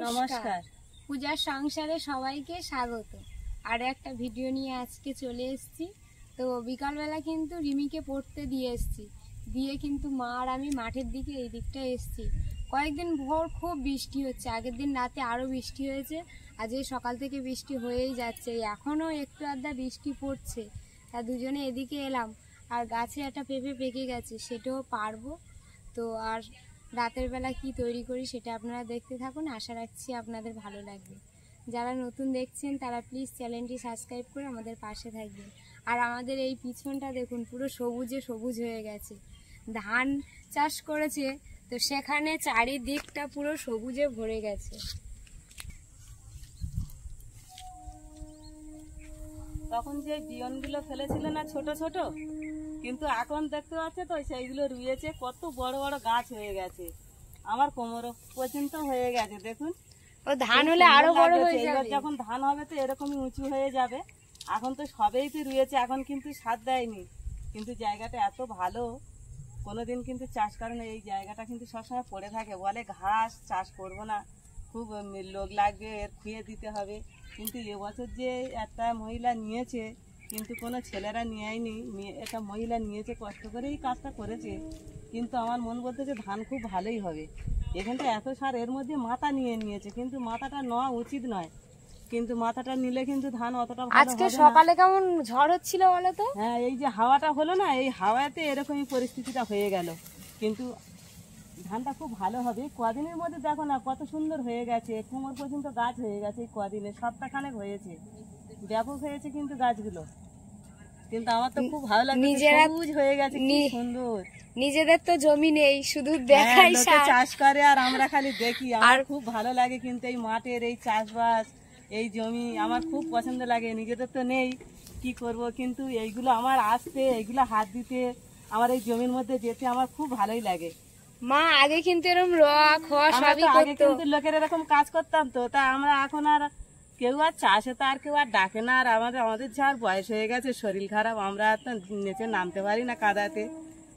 নমস্কার। পূজার সংসারে সবাইকে স্বাগত। আর একটা ভিডিও নিয়ে আজকে চলে এসেছি। তো বিকালবেলা কিন্তু রিমিকে পড়তে দিয়ে এসেছি, দিয়ে কিন্তু মা আর আমি মাঠের দিকে এই দিকটা এসেছি। কয়েকদিন ভোর খুব বৃষ্টি হচ্ছে, আগের দিন রাতে আরও বৃষ্টি হয়েছে, আজ এই সকাল থেকে বৃষ্টি হয়েই যাচ্ছে, এখনও একটু আধা বৃষ্টি পড়ছে। তা দুজনে এদিকে এলাম, আর গাছে একটা পেঁপে পেকে গেছে, সেটাও পারবো। তো আর রাতের বেলা কি তৈরি করি সেটা আপনারা দেখতে থাকুন, আশা রাখছি আপনাদের ভালো লাগবে। যারা নতুন দেখছেন তারা প্লিজ চ্যানেলটি সাবস্ক্রাইব করে আমাদের পাশে থাকবেন। আর আমাদের এই পিছনটা দেখুন, পুরো সবুজে সবুজ হয়ে গেছে। ধান চাষ করেছে, তো সেখানে চারিদিকটা পুরো সবুজে ভরে গেছে। তখন যে বিয়নগুলো ফেলেছিল না ছোট ছোট, কিন্তু এখন দেখতে পাচ্ছে তো সেইগুলো রুয়েছে, কত বড় বড় গাছ হয়ে গেছে, আমার কোমর পর্যন্ত হয়ে গেছে। দেখুন, ও ধান হলে আরো বড় হয়ে যাবে, যখন ধান হবে তো এরকমই উঁচু হয়ে যাবে। এখন তো সবেই তো রুয়েছে, এখন কিন্তু সার দেয়নি, কিন্তু জায়গাটা এত ভালো, কোনোদিন কিন্তু চাষ করে না। এই জায়গাটা কিন্তু সবসময় পড়ে থাকে, বলে ঘাস চাষ করব না, খুব লোক লাগবে, এর খুঁয়ে দিতে হবে। কিন্তু এবছর যে একটা মহিলা নিয়েছে, কিন্তু কোনো ছেলেরা নেয়নি, একটা মহিলা নিয়েছে, কষ্ট করে এই কাজটা করেছে। কিন্তু আমার মন বলতেছে ধান খুব ভালোই হবে। এখানটা এত সার, এর মধ্যে মাথা নিয়ে নিয়েছে, কিন্তু মাথাটা নেওয়া উচিত নয়, কিন্তু মাথাটা নিলে কিন্তু ধান অতটা ভালো হবে না। আজকে সকালে কেমন ঝড় হচ্ছিল বলো তো? হ্যাঁ, এই যে হাওয়াটা হলো না, এই হাওয়াতে এরকমই পরিস্থিতিটা হয়ে গেল। কিন্তু ধানটা খুব ভালো হবে। কদিনের মধ্যে দেখো না কত সুন্দর হয়ে গেছে, কোমর পর্যন্ত গাছ হয়ে গেছে। এই কদিনে সপ্তাহখানেক হয়েছে, ব্যাপক হয়েছে কিন্তু গাছগুলো। কিন্তু আমার তো খুব ভালো লাগে, সবুজ হয়ে গেছে, কি সুন্দর। নিজেদের তো জমি নেই, শুধু দেখাই চাষ করে আর আমরা খালি দেখি। আর খুব ভালো লাগে কিন্তু এই মাঠের এই চাষবাস, এই জমি আমার খুব পছন্দ লাগে। নিজেদের তো নেই, কি করব, কিন্তু এইগুলো আমার আসতে, এইগুলো হাত দিতে, আমার এই জমির মধ্যে যেতে আমার খুব ভালোই লাগে। মা আগে কিন্তু এরকম আগে কিন্তু লোকের এরকম কাজ করতাম, তো তা আমরা এখন আর কেউ আর চাষে তো আর কেউ আর ডাকে না। আর আমাদের যার বয়স হয়ে গেছে, শরীর খারাপ, আমরা তো নিচে নামতে পারি না কাদাতে,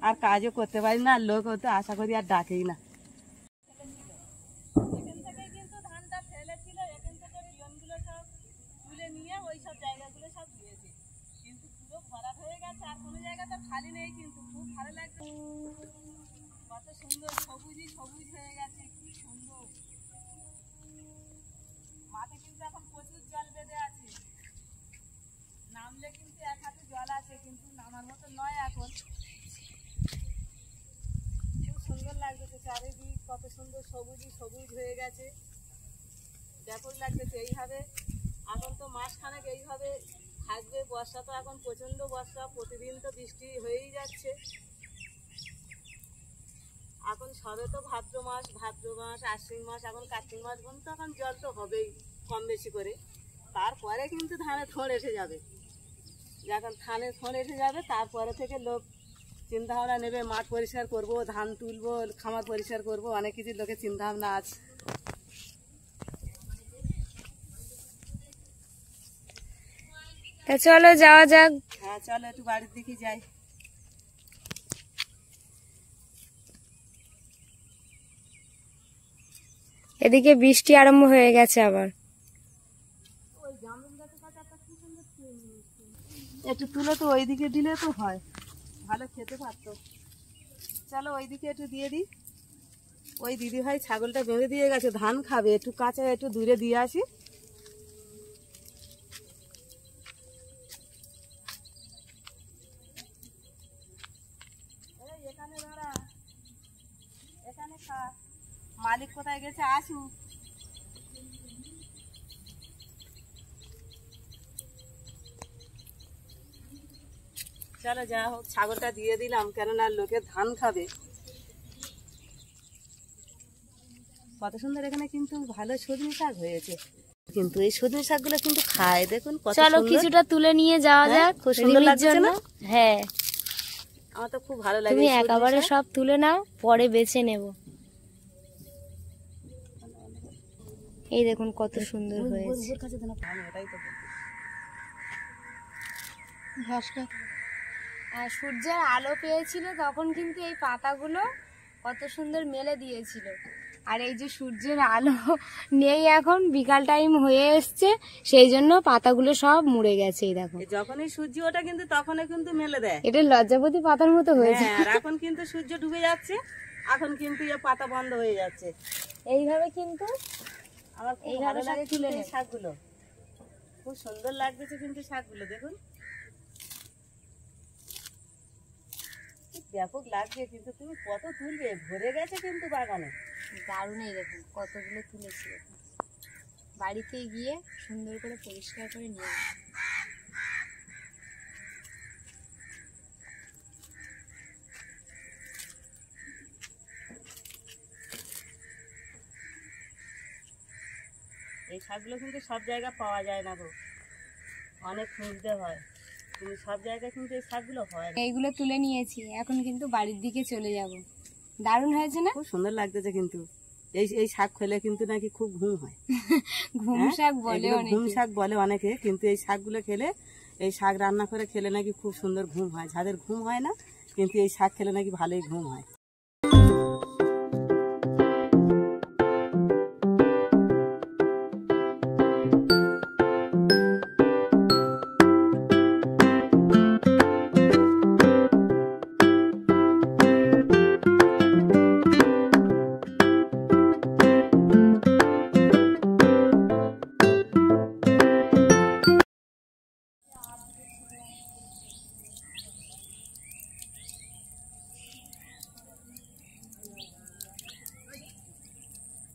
আর কাজও করতে পারি না, আর লোক হতে আশা করি আর ডাকেই না। খালি নেই, কিন্তু খুব ভালো লাগছে, কত সুন্দর সবুজই সবুজ হয়ে গেছে, কি সুন্দর। মাঠে কিন্তু এখন প্রচুর জল বেঁধে আছে, নামলে কিন্তু এক হাতে জল আছে, কিন্তু নামার মতো নয় এখন। খুব সুন্দর লাগছে চারিদিক, কত সুন্দর সবুজই সবুজ হয়ে গেছে, ব্যাপক লাগছে। এইভাবে এখন তো মাসখানেক এইভাবে থাকবে। বর্ষা তো এখন প্রচন্ড বর্ষা, প্রতিদিন তো বৃষ্টি হয়েই যাচ্ছে। এখন সবে তো ভাদ্র মাস, আশ্বিন মাস, এখন কার্তিক মাস পর্যন্ত এখন জল তো হবেই কম বেশি করে। তারপরে কিন্তু ধানে থোড় এসে যাবে, যখন ধানে থোড় এসে যাবে তারপরে থেকে লোক চিন্তা ভাবনা নেবে, মাঠ পরিষ্কার করব, ধান তুলবো, খামার পরিষ্কার করব, অনেক কিছু লোকের চিন্তা ভাবনা আছে। চলো যাওয়া যাক। হ্যাঁ চলো, একটু বাড়ির দিকে যাই। এদিকে বৃষ্টি আরম্ভ হয়ে গেছে আবার। একটু তুলে তো ওইদিকে দিলে তো হয়, ভালো খেতে পারতো। চলো ওইদিকে একটু দিয়ে দিই। ওই দিদি ভাই ছাগলটা বেঁধে দিয়ে গেছে, ধান খাবে, একটু কাঁচা একটু দূরে দিয়ে আসি। এখানে দাঁড়া, এখানে খা, মালিক কোথায় গেছে আসুক। চলো যা হোক, ছাগলটা দিয়ে দিলাম, কেননা লোকের ধান খাবে। কত সুন্দর এখানে কিন্তু ভালো সজনে শাক হয়েছে, কিন্তু এই সজনে শাকগুলো কিন্তু খায়, দেখুন কত সুন্দর। চলো কিছুটা তুলে নিয়ে যাওয়া যাক, খুব সুন্দর লাগছে না? হ্যাঁ, আমার তো খুব ভালো লাগে। তুমি একেবারে সব তুলে নাও, পরে বেছে নেব। এই দেখুন কত সুন্দর হয়েছে। আর সূর্যের আলো পেয়েছিল তখন কিন্তু এই পাতাগুলো কত সুন্দর মেলে দিয়েছিল, আর এই যে সূর্যের আলো নেই, এখন বিকাল টাইম হয়ে এসছে, সেই জন্য পাতাগুলো সব মুড়ে গেছে। এই দেখো, যখনই সূর্য ওঠে কিন্তু তখনই কিন্তু মেলে দেয়। এটা লজ্জাপতি পাতার মতো হয়েছে। আর এখন কিন্তু সূর্য ডুবে যাচ্ছে, এখন কিন্তু পাতা বন্ধ হয়ে যাচ্ছে। এইভাবে কিন্তু আমার খুব ভালো লাগে তুলে এই শাকগুলো, খুব সুন্দর লাগতেছে কিন্তু শাকগুলো দেখুন, ব্যাপক লাগছে। কিন্তু তুমি কত তুলবে, ভরে গেছে কিন্তু বাগানে। দারুণ। এই দেখুন কতগুলো তুলেছি, বাড়িতে গিয়ে সুন্দর করে পরিষ্কার করে নিয়ে আসবো। এই শাকগুলো কিন্তু সব জায়গায় পাওয়া যায় না গো, অনেক খুঁজতে হয়, কিন্তু সব জায়গায় কিন্তু এই শাকগুলো হয় না। এইগুলো তুলে নিয়েছি, এখন কিন্তু বাড়ির দিকে চলে যাব। দারুণ হয়েছে না? খুব সুন্দর লাগতেছে কিন্তু। এই শাক খেলে কিন্তু নাকি খুব ঘুম হয়। ঘুম শাক বলে অনেকে, ঘুম শাক বলে অনেকে, কিন্তু এই শাকগুলো খেলে, এই শাক রান্না করে খেলে নাকি খুব সুন্দর ঘুম হয়। যাদের ঘুম হয় না, কিন্তু এই শাক খেলে নাকি ভালোই ঘুম হয়।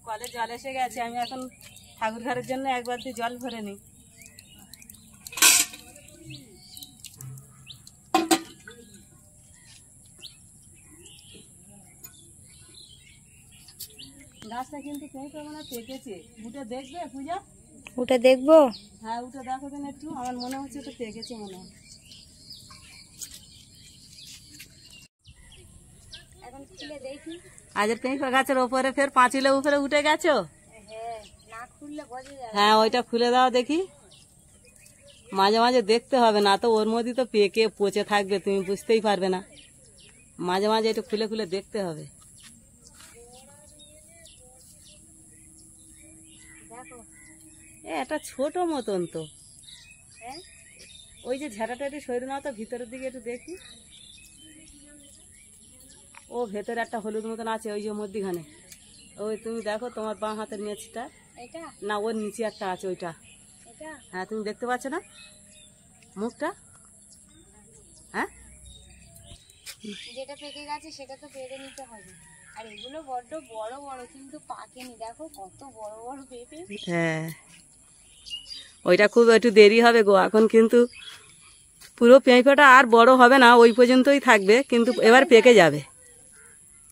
কলে জল এসে গেছে, আমি এখন ঠাকুর ঘরের জন্য এক বালতি জল ভরে নিই। গাছটা কিন্তু পেঁপে মনে হয় পেকেছে, উঠে দেখবে পূজা? উঠে দেখবো? হ্যাঁ উঠে দেখো তো একটু, আমার মনে হচ্ছে তো পেকেছে মনে হয়। এখন খুলে দেখি। আজের পেঁপে গাছের ওপরে ফের পাঁচিলে উপরে উঠে গেছো? হ্যাঁ, না খুললে বোঝা যাবে। হ্যাঁ ওইটা খুলে দাও দেখি, মাঝে মাঝে দেখতে হবে, না তো ওর মধ্যে তো পেকে পচে থাকবে, তুমি বুঝতেই পারবে না। মাঝে মাঝে একটু খুলে খুলে দেখতে হবে। দেখো, এটা ছোট মতন তো। হ্যাঁ ওই যে ঝাঁটাটা একটু সরে নাও তো, ভিতরের দিকে একটু দেখি। ও ভেতরে একটা হলুদ মতন আছে, ওই যে মধ্যিখানে। ওই তুমি দেখো তোমার বাঁ হাতের নিচটা, এটা না ওর নিচে একটা আছে ওইটা। এটা হ্যাঁ তুমি দেখতে পাচ্ছ না মুখটা? হ্যাঁ যেটা পেকে গেছে সেটা তো পেরে নিতে হবে। আর এগুলো বড্ড বড় বড়, কিন্তু পাকেনি। দেখো কত বড় বড় পেঁপে। হ্যাঁ ওইটা খুব একটু দেরি হবে গো, এখন কিন্তু পুরো পেঁপেটা আর বড় হবে না, ওই পর্যন্তই থাকবে, কিন্তু এবার পেকে যাবে।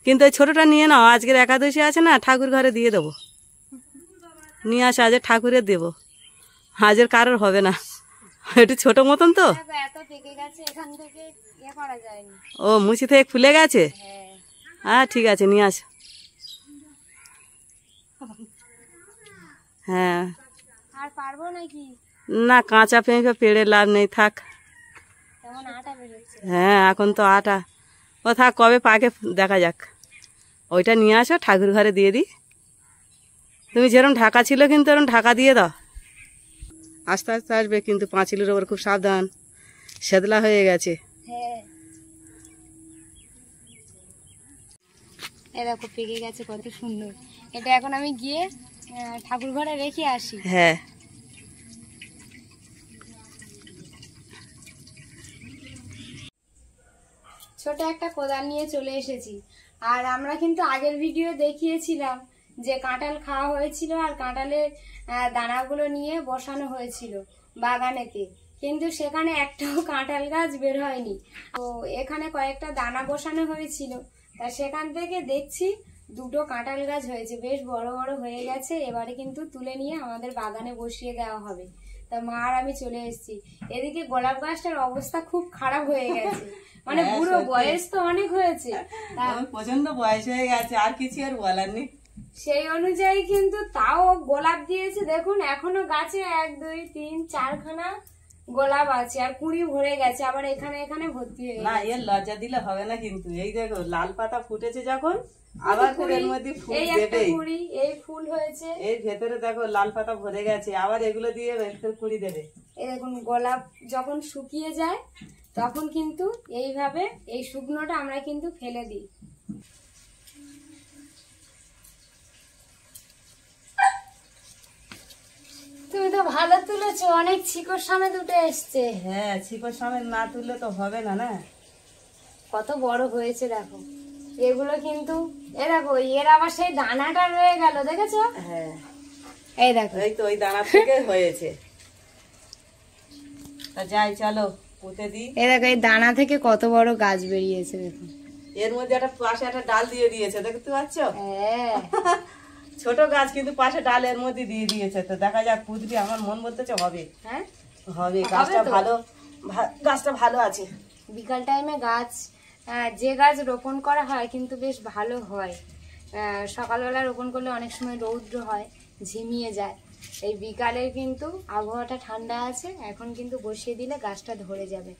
কিন্তু ওই ছোটোটা নিয়ে নাও, আজকের একাদশী আছে না, ঠাকুর ঘরে দিয়ে দেবো, নিয়ে আসে আজের ঠাকুরের দেবো, আজের কারোর হবে না, একটু ছোটো মতন তো। দেখো এত পেকে গেছে, এখান থেকে ইয়ে করা যায়নি। ও মুচি থেকে খুলে গেছে? হ্যাঁ, হ্যাঁ ঠিক আছে নিয়ে আস। হ্যাঁ আর পারবো নাকি? না কাঁচা পেঁপে পেড়ে লাভ নেই, থাক। তেমন আটা বেরোচ্ছে। হ্যাঁ এখন তো আটা, ও থাক, কবে পাকে দেখা যাক। ওইটা নিয়ে আসো, ঠাকুর ঘরে দিয়ে দিই। তুমি যেরকম ঢাকা ছিল কিন্তু এরকম ঢাকা দিয়ে দাও, আস্তে আস্তে আসবে, কিন্তু পাঁচিলের ওপর খুব সাবধান, সেদলা হয়ে গেছে। হ্যাঁ, এ দেখো পেকে গেছে কত সুন্দর। এটা এখন আমি গিয়ে ঠাকুর ঘরে রেখে আসি। হ্যাঁ ছোট একটা কোদাল নিয়ে চলে এসেছি। আর আমরা কিন্তু আগের ভিডিও দেখিয়েছিলাম যে কাঁঠাল খাওয়া হয়েছিল, আর কাঁঠালের দানাগুলো নিয়ে বসানো হয়েছিল বাগানেতে, কিন্তু সেখানে একটাও কাঁঠাল গাছ বের হয়নি। তো এখানে কয়েকটা দানা বসানো হয়েছিল, তা সেখান থেকে দেখছি দুটো কাঁঠাল গাছ হয়েছে, বেশ বড় বড় হয়ে গেছে। এবারে কিন্তু তুলে নিয়ে আমাদের বাগানে বসিয়ে দেওয়া হবে। তা মা আর আমি চলে এসেছি। এদিকে গোলাপ গাছটার অবস্থা খুব খারাপ হয়ে গেছে, মানে বুড়ো বয়স তো অনেক হয়েছে, প্রচন্ড বয়স হয়ে গেছে, আর কিছু আর বলার নেই। সেই অনুযায়ী কিন্তু তাও গোলাপ দিয়েছে। দেখুন এখনো গাছে 1 2 3 4 খানা গোলাপ আছে আর কুড়ি ভরে গেছে, আবার এখানে এখানে ভর্তি হয়ে না, গেছে। এর লজ্জা দিলে হবে না কিন্তু। এই দেখো লাল পাতা ফুটেছে যখন, আবার তো এর মধ্যে ফুল এই একটা দেবেই। কুড়ি, এই ফুল হয়েছে, এই ভেতরে দেখো লাল পাতা ভরে গেছে, আবার এগুলো দিয়ে ভেতরে কুড়ি দেবে। এই দেখুন গোলাপ যখন শুকিয়ে যায় তখন কিন্তু এইভাবে এই শুকনোটা আমরা কিন্তু ফেলে দিই। তুমি তো ভালো তুলেছো, অনেক শিকড় সামনে দুটো এসছে। হ্যাঁ, শিকড় সামনে না তুললে তো হবে না। না, কত বড় হয়েছে দেখো। এগুলো কিন্তু এ দেখো, এর আবার সেই দানাটা রয়ে গেল, দেখেছো? হ্যাঁ, এই দেখো, এই তো ওই দানা থেকে হয়েছে। তা যাই, চলো পুঁতে দিই। এই দেখো, এই দানা থেকে কত বড় গাছ বেরিয়েছে দেখো। এর মধ্যে একটা পাশে একটা ডাল দিয়ে দিয়েছে, দেখতে পাচ্ছ? হ্যাঁ, ছোট গাছ কিন্তু পাশে ডাল এর মধ্যে দিয়ে দিয়েছে। তো দেখা যাক, পুঁতবি। আমার মন বলতেছে হবে। হ্যাঁ হবে, গাছটা তো। ভালো, গাছটা ভালো আছে। বিকাল টাইমে গাছ, যে গাছ রোপণ করা হয় কিন্তু বেশ ভালো হয়। সকালবেলা রোপণ করলে অনেক সময় রৌদ্র হয়, ঝিমিয়ে যায়। এই বিকালে কিন্তু আবহাওয়াটা ঠান্ডা আছে, এখন কিন্তু বসিয়ে দিলে গাছটা ধরে যাবে।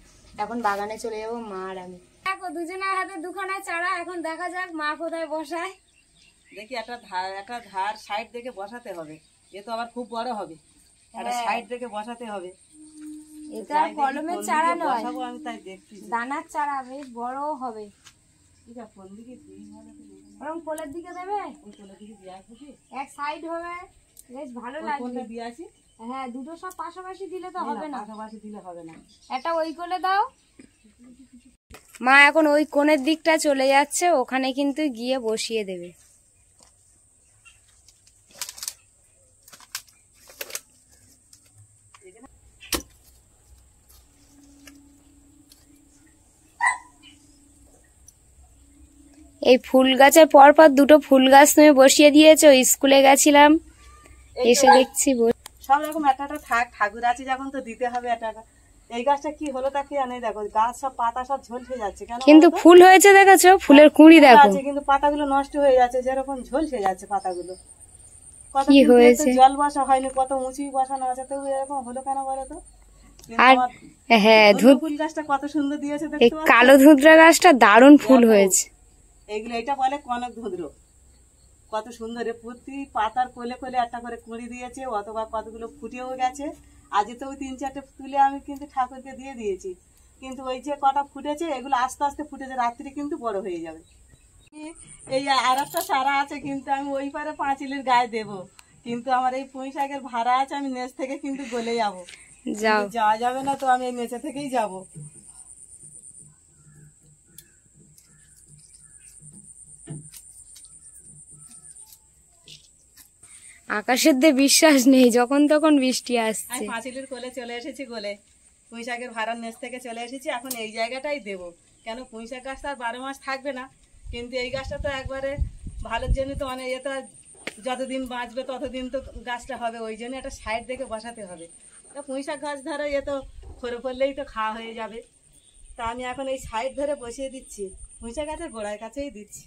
এখন বাগানে চলে যাবো মা আর আমি। দেখো দুজনের হাতে দুখানা চারা, এখন দেখা যাক মা কোথায় বসায়। দেখি একটা ধার সাইড দেখে বসাতে হবে। এ তো আবার খুব বড় হবে, একটা হ্যাঁ। সাইড দেখে বসাতে হবে। এটা যাই দেখি কলমের কোন চারা দিকে নয়, বসাবো, আমি তাই দেখছি। দানার চারা, বেশ বড় হবে। এটা কোন দিকে দিই ভালো করে? ওরকম কোলের দিকে দেবে, ওই কোলের দিকে দিয়ে আসবো কি? এক সাইড হবে, বেশ ভালো ওই লাগবে। কোণটা দিয়ে আসি? হ্যাঁ, দুটো সব পাশাপাশি দিলে তো হবে না। পাশাপাশি দিলে হবে না। একটা ওই কোলে দাও। মা এখন ওই কোণের দিকটা চলে যাচ্ছে, ওখানে কিন্তু গিয়ে বসিয়ে দেবে। এই ফুল গাছের পরপর দুটো ফুল গাছ তুমি বসিয়ে দিয়েছো। স্কুলে গেছিলাম, এসে দেখছি সব রকম একটা একটা ঠাকুর আছে যখন, তো দিতে হবে একটা একটা। এই গাছটা কি হলো তা কি জানি, দেখো গাছ সব পাতা সব ঝলসে যাচ্ছে কেন? কিন্তু ফুল হয়েছে দেখেছো, ফুলের কুঁড়ি ফুল দেখো আছে কিন্তু পাতাগুলো নষ্ট হয়ে যাচ্ছে, যেরকম ঝলসে যাচ্ছে পাতাগুলো। কত কি কিন্তু হয়েছে? একটু জল বসা হয়নি, কত উঁচুই বসানো আছে, তবু এরকম হলো কেন বলো তো? কিন্তু আর আমার হ্যাঁ, ধুতরা ফুল গাছটা কত সুন্দর দিয়েছে এই দেখতে পাচ্ছ? কালো ধুতরা গাছটা দারুণ ফুল দেখো, হয়েছে। এইগুলো এটা বলে কনক ধুদ্র। কত সুন্দর, প্রতি পাতার কোলে কোলে একটা করে কুঁড়ি দিয়েছে, অথবা কতগুলো ফুটেও গেছে। আজকে তো ওই 3-4টে তুলে আমি কিন্তু ঠাকুরকে দিয়ে দিয়েছি। কিন্তু ওই যে কটা ফুটেছে, এগুলো আস্তে আস্তে ফুটেছে, রাত্রি কিন্তু বড় হয়ে যাবে। এই আর একটা চারা আছে, কিন্তু আমি ওই পারে পাঁচিলের গায়ে দেবো। কিন্তু আমার এই পুঁই শাকের ভাড়া আছে, আমি নেচ থেকে কিন্তু গলে যাবো। যাও, যাওয়া যাবে না, তো আমি এই নেচে থেকেই যাবো। আকাশের দিয়ে বিশ্বাস নেই, যখন তখন বৃষ্টি আমি আসছে। পাঁচিলের কোলে চলে এসেছি, গোলে পুঁই শাকের ভাড়ার নেচ থেকে চলে এসেছি। এখন এই জায়গাটাই দেবো, কেন পুঁই শাক গাছটা আর 12 মাস থাকবে না, কিন্তু এই গাছটা তো একবারে ভালোর জন্য, তো মানে এটা যতদিন বাঁচবে ততদিন তো গাছটা হবে, ওই জন্য একটা সাইড দেখে বসাতে হবে। তা পুঁই শাক গাছ ধরো এ তো খরে পড়লেই তো খাওয়া হয়ে যাবে। তা আমি এখন এই সাইড ধরে বসিয়ে দিচ্ছি, পুঁই শাক গাছের গোড়ার কাছেই দিচ্ছি,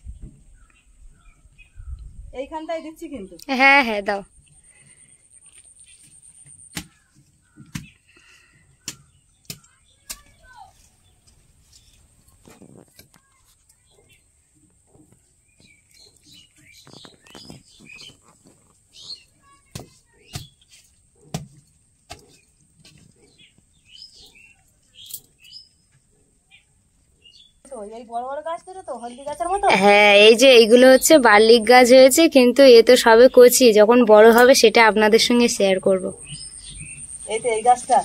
এইখানটাই দিচ্ছি কিন্তু। হ্যাঁ হ্যাঁ, দাও। এই বড় বড় গাছ ধরে তো হলদি গাছের মতো। হ্যাঁ, এই যে এইগুলো হচ্ছে বার্লিক গাছ হয়েছে, কিন্তু এ তো সবে কচি, যখন বড় হবে সেটা আপনাদের সঙ্গে শেয়ার করব। এই তো এই গাছটা।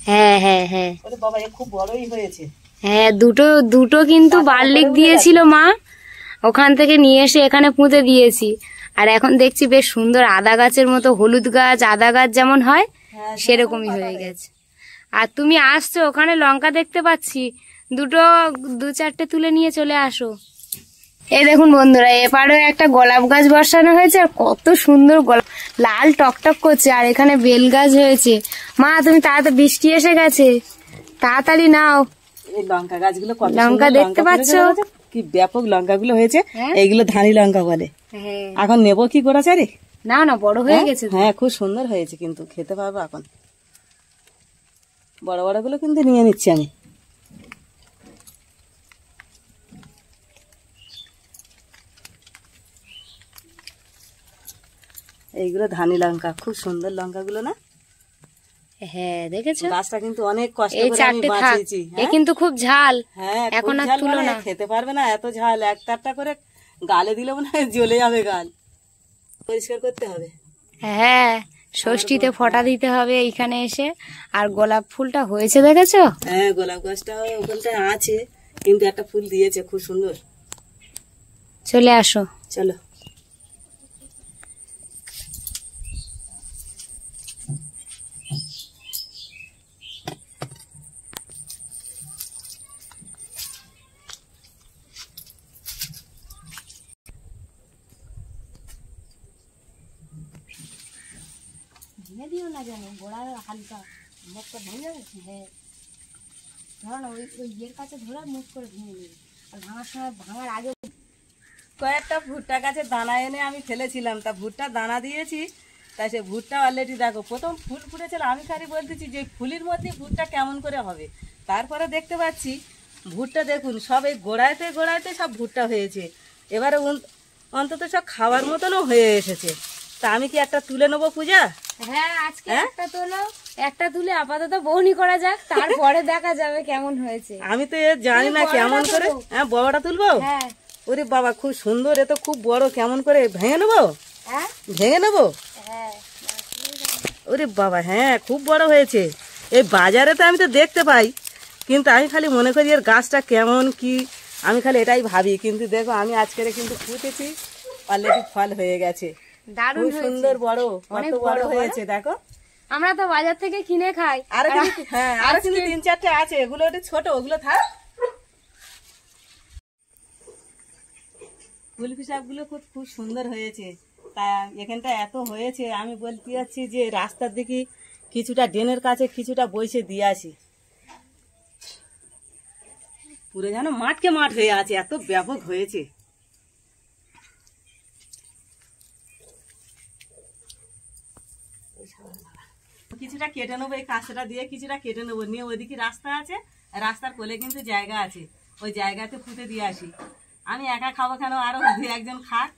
হ্যাঁ হ্যাঁ হ্যাঁ ওরে বাবা, এ খুব বড়ই হয়েছে। হ্যাঁ, দুটো দুটো কিন্তু বার্লিক দিয়েছিল মা, ওখান থেকে নিয়ে এসে এখানে পুঁতে দিয়েছি। আর এখন দেখছি বেশ সুন্দর আদা গাছের মতো, হলুদ গাছ আদা গাছ যেমন হয় হ্যাঁ, সেরকমই হয়ে গেছে। আর তুমি আসছো, ওখানে লঙ্কা দেখতে পাচ্ছি, দুটো 2-4টে তুলে নিয়ে চলে আসো। এই দেখুন বন্ধুরা, এপারেও একটা গোলাপ গাছ বসানো হয়েছে, আর কত সুন্দর গোলাপ, লাল টকটক করছে। আর এখানে বেল গাছ হয়েছে। মা তুমি তাড়াতাড়ি, বৃষ্টি এসে গেছে, তাড়াতাড়ি নাও। এই লঙ্কা গাছগুলো কত লঙ্কা সুন্দর দেখতে লঙ্কা পাচ্ছো? ফলেছে বলো তো? কি ব্যাপক লঙ্কাগুলো হয়েছে। হ্যাঁ। এইগুলো ধানি লঙ্কা বলে। হ্যাঁ, এখন নেবো কি গোড়াচারি? না না, বড় হয়ে গেছে তো। হ্যাঁ, খুব সুন্দর হয়েছে, কিন্তু খেতে পারবো এখন। বড় বড়গুলো কিন্তু নিয়ে নিচ্ছি আমি। এইগুলো ধানি লঙ্কা, খুব সুন্দর লঙ্কাগুলো না? হ্যাঁ দেখেছো, গাছটা কিন্তু অনেক কষ্ট এই করে আমি চারটে থাক, বাঁচিয়েছি। এ কিন্তু খুব ঝাল, হ্যাঁ এখন আর ঝাল তুলো মানে না। খেতে পারবে না এত ঝাল, একটা করে গালে দিলে মনে হয় জ্বলে যাবে গাল। পরিষ্কার করতে হবে। হ্যাঁ, ষষ্ঠীতে ফোঁটা দিতে হবে এইখানে এসে। আর গোলাপ ফুলটা হয়েছে দেখেছো? হ্যাঁ গোলাপ গাছটা ওখানটায় আছে, কিন্তু একটা ফুল দিয়েছে খুব সুন্দর। চলে আসো। চলো। ভেঙে দিও না যেন, গোড়ার হালকা মুখটা ভেঙে যাবে। হ্যাঁ ধরো না, ওই ইয়ের কাছে ধরে মুখ করে ভেঙে নেবে, আর ভাঙার সময় ভাঙার আগে। কয়েকটা ভুট্টা গাছের দানা এনে আমি ফেলেছিলাম, তা ভুট্টা দানা দিয়েছি, তাই সে ভুট্টা অলরেডি দেখো প্রথম ফুল ফুটেছিল। আমি খালি বলতেছি যে ফুলের মধ্যে ভুট্টা কেমন করে হবে, তারপরে দেখতে পাচ্ছি ভুট্টা দেখুন সব এই গোড়াইতে গোড়াইতে সব ভুট্টা হয়েছে। এবারে অন্তত সব খাওয়ার মতনও হয়ে এসেছে। তা আমি কি একটা তুলে নেবো পূজা? হ্যাঁ আজকে একটা তোলো, একটা তুলে আপাতত বৌনি করা যাক, তারপরে দেখা যাবে কেমন হয়েছে। আমি তো জানি না কেমন করে। হ্যাঁ বড়টা তুলবো? হ্যাঁ। ওরে বাবা খুব সুন্দর, এ তো খুব বড়। কেমন করে ভেঙে নেবো? হ্যাঁ ভেঙে নেবো? হ্যাঁ। ওরে বাবা হ্যাঁ খুব বড় হয়েছে। এই বাজারে তো আমি তো দেখতে পাই, কিন্তু আমি খালি মনে করি এর গাছটা কেমন কি, আমি খালি এটাই ভাবি। কিন্তু দেখো আমি আজকের কিন্তু পুঁতেছি, অলরেডি ফল হয়ে গেছে। দারুণ খুব সুন্দর বড়, অনেক বড় হয়েছে দেখো। আমরা তো বাজার থেকে কিনে খাই। আরো কিন্তু হ্যাঁ আরো কিন্তু 3-4টে আছে, এগুলো একটু ছোট, ওগুলো থাক। ফুলকপি শাকগুলো খুব খুব সুন্দর হয়েছে। তা এখানটা এত হয়েছে, আমি বলতে যাচ্ছি যে রাস্তার দিকে কিছুটা ড্রেনের কাছে কিছুটা বসে দিয়ে আসি। পুরো যেন মাঠকে মাঠ হয়ে আছে, এত ব্যাপক হয়েছে। কিছুটা কেটে নেবো, এই কাঁচটা দিয়ে কিছুটা কেটে নেবো, নিয়ে ওইদিকে রাস্তা আছে, রাস্তার কোলে কিন্তু জায়গা আছে, ওই জায়গাতে পুঁতে দিয়ে আসি। আমি একা খাবো কেন, আরো দু একজন খাক।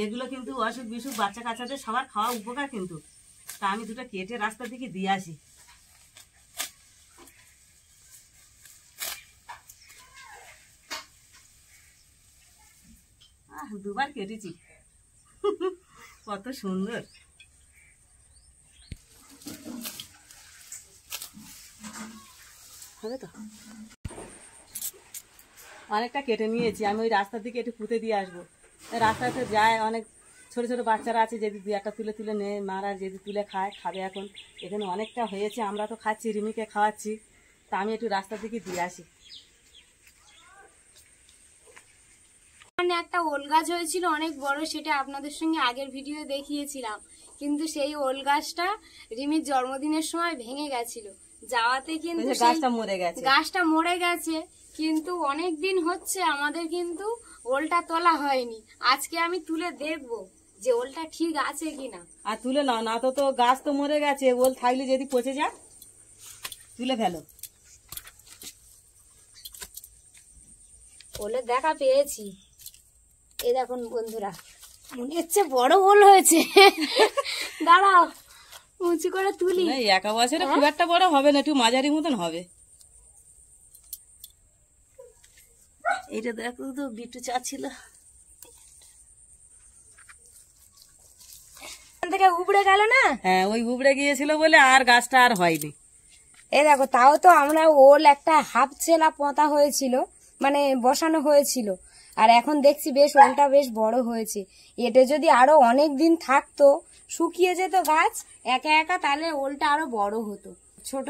এগুলো কিন্তু অসুখ বিসুখ বাচ্চা কাচ্চাদের সবার খাওয়া উপকার কিন্তু। তা আমি দুটো কেটে রাস্তার দিকে দিয়ে আসি। দুবার কেটেছি, কত সুন্দর। হবে তো, অনেকটা কেটে নিয়েছি। আমি ওই রাস্তার দিকে একটু পুঁতে দিয়ে আসবো। রাস্তাতে যায় অনেক ছোট ছোট বাচ্চারা আছে, যদি দু একটা তুলে তুলে নেয়, মারা যদি তুলে খায় খাবে। এখন এখানে অনেকটা হয়েছে, আমরা তো খাচ্ছি, রিমিকে খাওয়াচ্ছি। তা আমি একটু রাস্তার দিকে দিয়ে আসি। একটা ওল গাছ হয়েছিল অনেক বড়, সেটা আপনাদের সঙ্গে আগের ভিডিও দেখিয়েছিলাম, কিন্তু সেই ওল গাছটা রিমির জন্মদিনের সময় ভেঙে গেছিল যাওয়াতে, কিন্তু গাছটা মরে গেছে। গাছটা মরে গেছে, কিন্তু অনেক দিন হচ্ছে আমাদের কিন্তু ওলটা তোলা হয়নি। আজকে আমি তুলে দেখবো যে ওলটা ঠিক আছে কিনা। আর তুলে নাও, না তো তো গাছ তো মরে গেছে, ওল থাকলে যদি পচে যায়। তুলে ফেলো। ওলের দেখা পেয়েছি, এই দেখুন বন্ধুরা, মনে হচ্ছে বড় ওল হয়েছে। দাঁড়াও উঁচু করে তুলি। একা বছরে খুব একটা বড় হবে না, একটু মাঝারি মতন হবে। এইটা দেখো তো, বিট্টু চাচ্ছিল থেকে উপড়ে গেল না। হ্যাঁ ওই উপড়ে গিয়েছিল বলে আর গাছটা আর হয়নি। এই দেখো, তাও তো আমরা ওল একটা হাফ ছেলা পোঁতা হয়েছিল, মানে বসানো হয়েছিল, আর এখন দেখছি বেশ ওলটা বেশ বড় হয়েছে। এটা যদি আরো অনেক দিন থাকতো, শুকিয়ে যেত গাছ একা একা, তাহলে ওলটা আরো বড় হতো। ছোট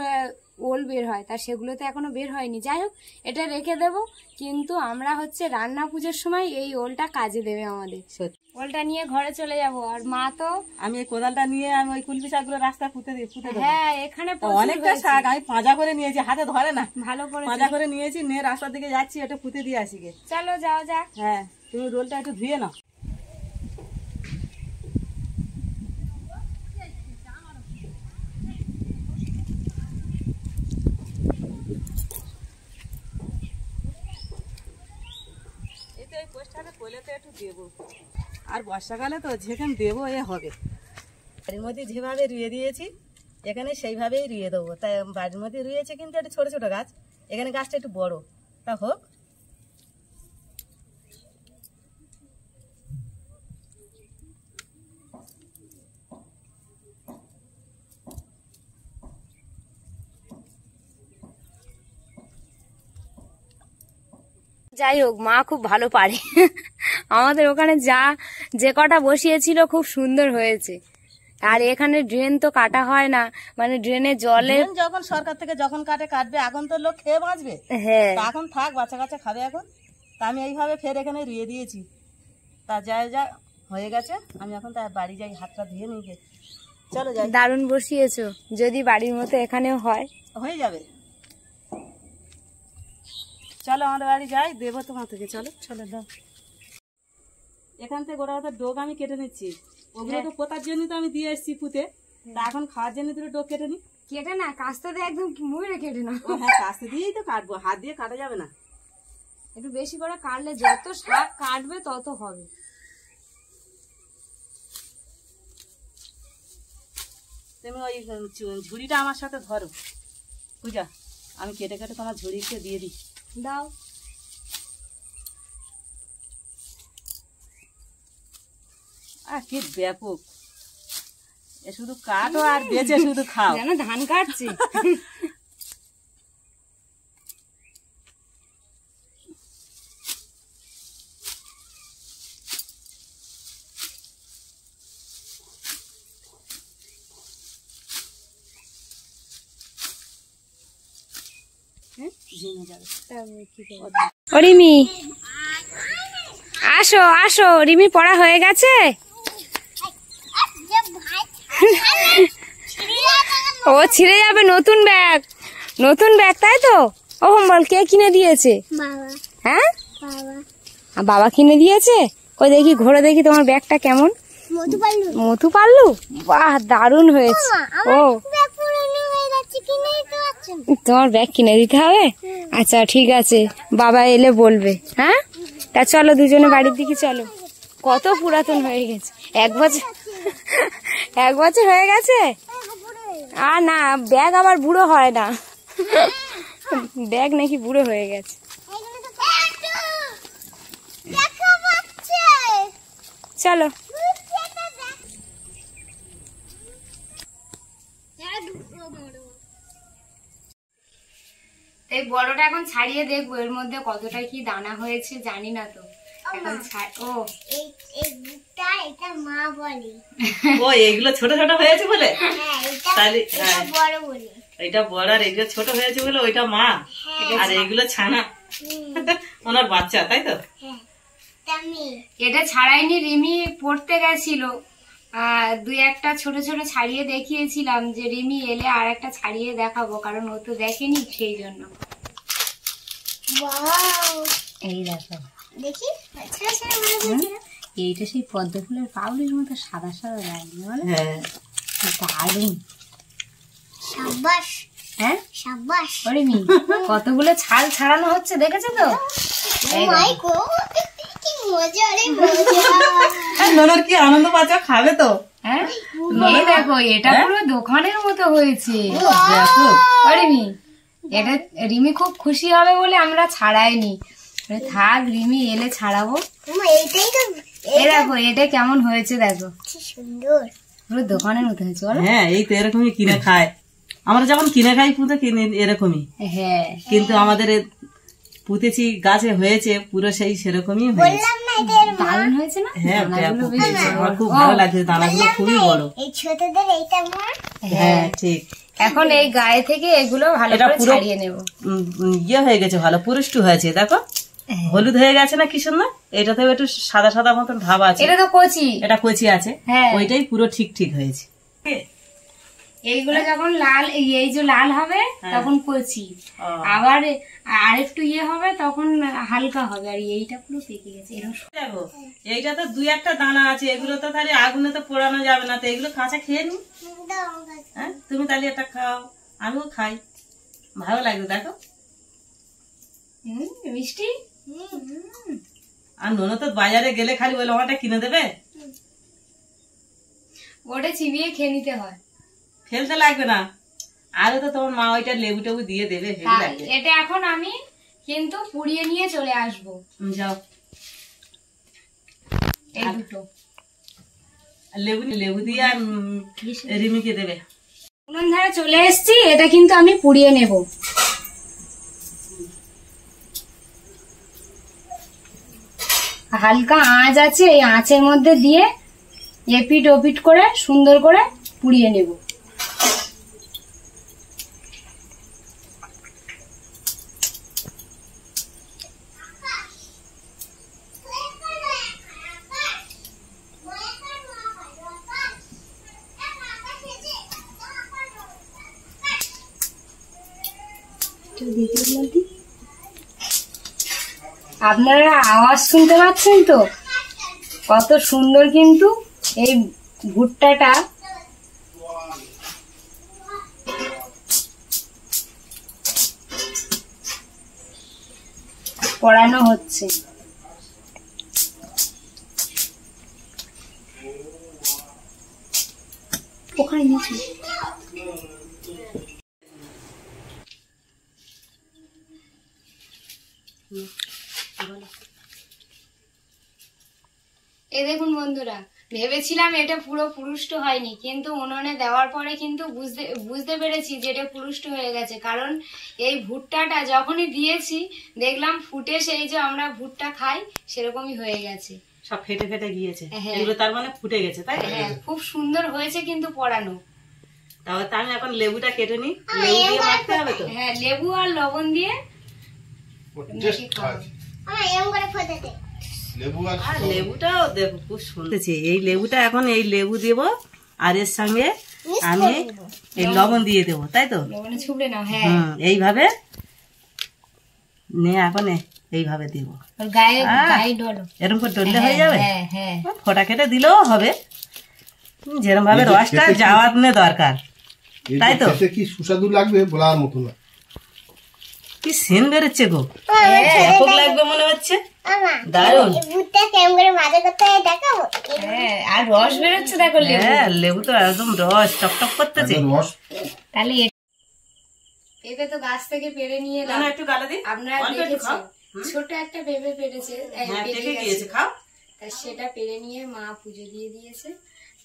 ওল বের হয়, তা সেগুলো তো এখনো বের হয়নি। যাই হোক, এটা রেখে দেব, কিন্তু আমরা হচ্ছে রান্না পুজোর সময় এই ওলটা কাজে দেবে আমাদের। ওলটা নিয়ে ঘরে চলে যাব, আর মা তো আমি এই কোদালটা নিয়ে আমি ওই কুলপি শাকগুলো রাস্তা পুঁতে দেবো। হ্যাঁ এখানে অনেকটা শাক আমি পাঁজা করে নিয়েছি, হাতে ধরে না, ভালো করে পাঁজা করে নিয়েছি, নিয়ে রাস্তার দিকে যাচ্ছি, ওটা পুঁতে দিয়ে আসি গে। চলো যাও যাক। হ্যাঁ তুমি রোলটা একটু ধুয়ে নাও। হলে তো একটু দেবো, আর বর্ষাকালে তো যেখানে দেবো এ হবে। বাড়ির মধ্যে যেভাবে রুয়ে দিয়েছি এখানে সেইভাবেই রুয়ে দেবো। তাই বাড়ির মধ্যে রুয়েছে কিন্তু একটু ছোট ছোট গাছ, এখানে গাছটা একটু বড়, তা হোক। যাই হোক, মা খুব ভালো পারে। আমাদের ওখানে যে কটা বসিয়েছিল খুব সুন্দর হয়েছে। আর এখানে ড্রেন তো কাটা হয় না, মানে ড্রেনে জলে যখন সরকার থেকে যখন কাটবে, এখন তো লোক খেয়ে বাঁচবে। হ্যাঁ, তা এখন থাক, বাচ্চা কাচ্চা খাবে এখন। তা আমি এইভাবে ফের এখানে রুয়ে দিয়েছি। তা যা হয়ে গেছে, আমি এখন তার বাড়ি যাই, হাতটা ধুয়ে নিয়ে গে। চলো যাই। দারুণ বসিয়েছো, যদি বাড়ির মতো এখানেও হয় হয়ে যাবে। চলো আমাদের বাড়ি যাই, দেবো তোমার থেকে। চলো চলো দাও। এখান থেকে গোটা গোটা ডোক আমি কেটে নিচ্ছি। ওগুলো তো পোতার জন্য তো আমি দিয়ে এসেছি পুঁতে। তা এখন খাওয়ার জন্য দুটো ডোক কেটে নি। কেটে না, কাস্তে একদম মুড়ে কেটে না। ও হ্যাঁ, কাস্তে দিয়েই তো কাটবো, হাত দিয়ে কাটা যাবে না। একটু বেশি করে কাটলে যত শাক কাটবে তত হবে। তুমি ওই ঝুড়িটা আমার সাথে ধরো পূজা, আমি কেটে কেটে তোমার ঝুড়িকে দিয়ে দিই। দাও। কি ব্যাপক, এ শুধু কাটো আর বেঁচে শুধু খাও। যেন ধান কাটছি। ও রিমি, আসো আসো, রিমি পড়া হয়ে গেছে? ও ছিঁড়ে যাবে, নতুন ব্যাগ, নতুন ব্যাগ, তাই তো? ও বল, কে কিনে দিয়েছে? হ্যাঁ, বাবা কিনে দিয়েছে। ওই দেখি, ঘোরে দেখি তোমার ব্যাগটা কেমন। মধু পাল্লু, বাহ দারুণ হয়েছে। ও, তোমার ব্যাগ কিনে দিতে হবে? আচ্ছা ঠিক আছে, বাবা এলে বলবে। হ্যাঁ, তা চলো দুজনে বাড়ির দিকে চলো। কত পুরাতন হয়ে গেছে, 1 বছর 1 বছর হয়ে গেছে। আর না, ব্যাগ আবার বুড়ো হয় না। ব্যাগ নাকি বুড়ো হয়ে গেছে। চলো। এই বড়টা এখন ছাড়িয়ে দেখবো এর মধ্যে কতটা কি দানা হয়েছে, জানি না তো এখন। ও, এটা মা বলে। ও, এগুলো ছোট ছোট হয়েছে বলে? তাহলে বড় বলে। এটা বড় আর এগুলো ছোট হয়েছে বলে ওইটা মা, আর এগুলো ছানা ওনার বাচ্চা, তাই তো? এটা ছাড়াইনি, রিমি পড়তে গেছিল, 2-1টা ছোট ছোট ছাড়িয়ে দেখিয়েছিলাম, যে রিমি এলে আর একটা ছাড়িয়ে দেখাবো, কারণ ও তো দেখেনি, সেই জন্য। এই দেখো, দেখি এইটা সেই পদ্ম ফুলের পাউলির মতো সাদা সাদা লাগবে, বলো? হ্যাঁ, দারুণ। সাবাস, হ্যাঁ সাবাস। রিমি, কতগুলো ছাল ছাড়ানো হচ্ছে, দেখেছো তো? মাই গড, কি মজা রে মজা। নোনার কি আনন্দ পাচ্ছ, খাবে তো? হ্যাঁ, এই দেখো, এটা পুরো দোকানের মতো হয়েছে। রিমি, এটা রিমি খুব খুশি হবে বলে আমরা ছাড়াইনি। থাক, রিমি এলে ছাড়াবো। এইটাই তো, এই দেখো এটা কেমন হয়েছে, দেখো কি সুন্দর, পুরো দোকানের মতো হয়েছে, বলো? হ্যাঁ, এই তো এরকমই কিনে খায়। আমরা যখন কিনে খাই পুঁতে কিনে এরকমই, হ্যাঁ, কিন্তু আমাদের পুঁতেছি গাছে হয়েছে পুরো সেই সেরকমই হয়েছে। বললাম না এটা দারুণ হয়েছে না? হ্যাঁ, দানাগুলো ব্যাপক বেশ হয়েছে, বড়। আমার খুব ভালো লাগছে, দানাগুলো খুবই বড়। এই ছোটদের এইটা মা। হ্যাঁ ঠিক। এখন এই গায়ে থেকে এগুলো ভালো এটা করে পুরো ছাড়িয়ে নেব। ইয়ে হয়ে গেছে, ভালো পুরুষ্ট হয়েছে, দেখো হলুদ হয়ে গেছে না, কি সুন্দর। এটাতেও একটু সাদা সাদা মতন ভাব আছে, এটা তো কচি, এটা কচি আছে। হ্যাঁ, ওইটাই পুরো ঠিক ঠিক হয়েছে। এইগুলো যখন লাল, এই যে লাল হবে তখন কচি, আবার আরেকটু ইয়ে হবে তখন হালকা হবে, আর এইটা পুরো পেকে গেছে। দেখো এইটা তো 2-1টা দানা আছে, এগুলো তো তাহলে আগুনে তো পোড়ানো যাবে না, তো এগুলো কাঁচা খেয়ে নি। হ্যাঁ, তুমি তাহলে এটা খাও, আমিও খাই, ভালো লাগবে। দেখো মিষ্টি, আর ননদ তো বাজারে গেলে খালি বলে আমারটা কিনে দেবে, ওটা চিবিয়ে খেয়ে নিতে হয়। ফেলতে লাগবে না, আরো তো তোমার মা ওইটা লেবু টেবু দিয়ে দেবে, হেভি লাগবে। এটা এখন আমি কিন্তু পুড়িয়ে নিয়ে চলে আসবো। যাও, এই দুটো লেবু দিয়ে আর রিমিকে দেবে। উনুন ধারে চলে এসেছি, এটা কিন্তু আমি পুড়িয়ে নেব। হালকা আঁচ আছে, এই আঁচের মধ্যে দিয়ে এপিট ওপিট করে সুন্দর করে পুড়িয়ে নেব। আপনারা আওয়াজ শুনতে পাচ্ছেন তো, কত সুন্দর কিন্তু এই ভুট্টাটা পড়ানো হচ্ছে। ওখানে নিচে এই দেখুন বন্ধুরা, ভেবেছিলাম এটা পুরো পুরুষ্ট হয়নি, কিন্তু উনুনে দেওয়ার পরে কিন্তু বুঝতে পেরেছি যে এটা পুরুষ্ট হয়ে গেছে। কারণ এই ভুট্টাটা যখনই দিয়েছি দেখলাম ফুটে, সেই যে আমরা ভুট্টা খাই সেরকমই হয়ে গেছে, সব ফেটে ফেটে গিয়েছে। হ্যাঁ। এগুলো তার মানে ফুটে গেছে, তাই? হ্যাঁ, খুব সুন্দর হয়েছে কিন্তু পড়ানো। তাহলে আমি এখন লেবুটা কেটে নিই, লেবু দিয়ে মাখতে হবে তো। হ্যাঁ, লেবু আর লবণ দিয়ে মেখে খাও। আমার এরকম করে ফোটাতে আর লেবুটাও দেখো খুব সুন্দর। এই লেবুটা এখন এই লেবু দেব, আর এর সঙ্গে আমি এই লবণ দিয়ে দেবো, তাই তো? লবণে ছুবড়ে নাও। হ্যাঁ, এইভাবে নে, এখন এইভাবে দিব, ওর গায়ে গায়ে ডলো। এরকম করে ডললে হয়ে যাবে। হ্যাঁ হ্যাঁ, ফোঁটা কেটে দিলেও হবে, যেরকম ভাবে রসটা যাওয়ার দরকার, তাই তো? কি সুস্বাদু লাগবে বলার মতো না। কি সেন বেরোচ্ছে গো, ব্যাপক লাগবে মনে হচ্ছে, দারুন। ভুট্টা কেমন করে ভাজা করতে হয় দেখাবো। হ্যাঁ, আর রস বেরোচ্ছে দেখো লেবু। হ্যাঁ, লেবু তো একদম রস টকটক করতেছে। রস তাহলে এটা তো গাছ থেকে পেড়ে নিয়ে এলাম। না, একটু গালে দিই, আপনারা অল্প একটু দেখেছেন খাও। ছোট একটা পেঁপে পেরেছে, হ্যাঁ, পেকে গিয়েছে, খাও। তা সেটা পেরে নিয়ে মা পুজো দিয়ে দিয়েছে,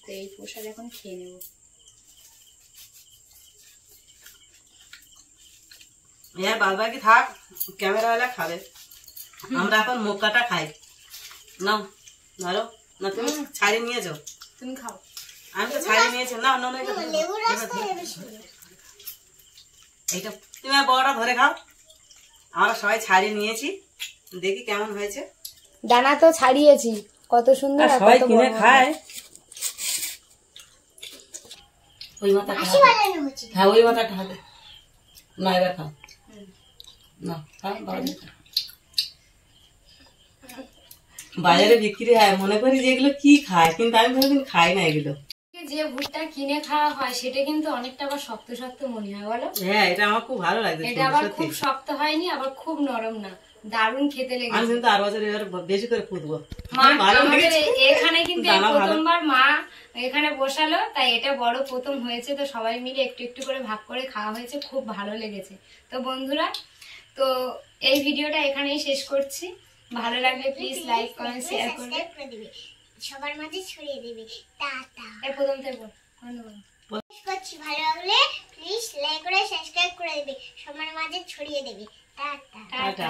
তো এই প্রসাদ এখন খেয়ে নেব। হ্যাঁ, বাদ বাকি থাক, ক্যামেরাওয়ালা খাবে, আমরা এখন মক্কাটা খাই। নাও ধরো, না তুমি ছাড়িয়ে নিয়ে যাও। তুমি খাও। আমি তো ছাড়িয়ে নিয়েছি, না না, এটা ধরো। লেবুর রসটা হেবি সুন্দর। এইটা তুমি আর বড়টা ধরে খাও, আমরা সবাই ছাড়িয়ে নিয়েছি, দেখি কেমন হয়েছে। দানা তো ছাড়িয়েছি, কত সুন্দর। আর সবাই কিনে খায়। ওই মাথা হাসি বাজানো হচ্ছে। হ্যাঁ, ওই মাথাটা হবে না, এবার খাও না, খাও, বাজারে বিক্রি হয়, মনে করি যে এগুলো কি খায়, কিন্তু আমি কোনোদিন খাই না এগুলো। যে ভুট্টা কিনে খাওয়া হয় সেটা কিন্তু অনেকটা আবার শক্ত শক্ত মনে হয়, বলো? হ্যাঁ, এটা আমার খুব ভালো লাগছে, এটা আবার খুব শক্ত হয়নি, আবার খুব নরম না, দারুণ খেতে আমি লেগেছে। কিন্তু আর বছর এবার বেশি করে ফুটবো। আমাদের এখানে কিন্তু এই প্রথমবার মা এখানে বসালো, তাই এটা বড় প্রথম হয়েছে, তো সবাই মিলে একটু একটু করে ভাগ করে খাওয়া হয়েছে, খুব ভালো লেগেছে। তো বন্ধুরা, তো এই ভিডিওটা এখানেই শেষ করছি। ভালো লাগলে প্লিজ লাইক কমেন্ট শেয়ার করবে, সাবস্ক্রাইব করে দিবে, সবার মাঝে ছড়িয়ে দিবে। টাটা। এই প্রথম থেকে বল। করছি, ভালো লাগলে প্লিজ লাইক করে সাবস্ক্রাইব করে দিবে, সবার মাঝে ছড়িয়ে দিবে। টাটা। টাটা।